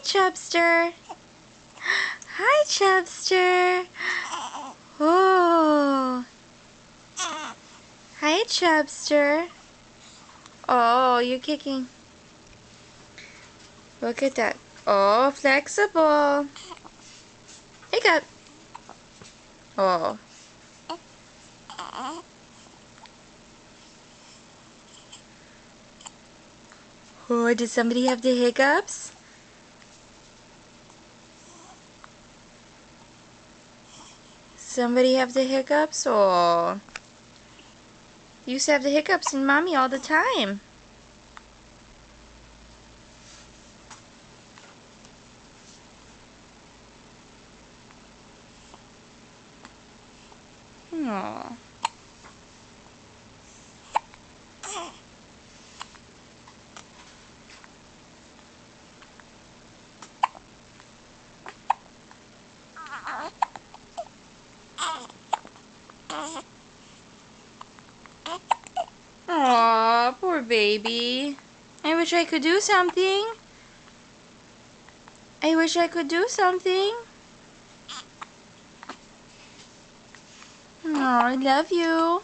Chubster. Hi, Chubster. Oh. Hi, Chubster. Oh, you're kicking. Look at that. Oh, flexible. Hiccup. Oh. Oh, did somebody have the hiccups? Somebody have the hiccups? Oh. You used to have the hiccups in Mommy all the time. Aww. Aw, poor baby. I wish I could do something. I wish I could do something. Aw, I love you.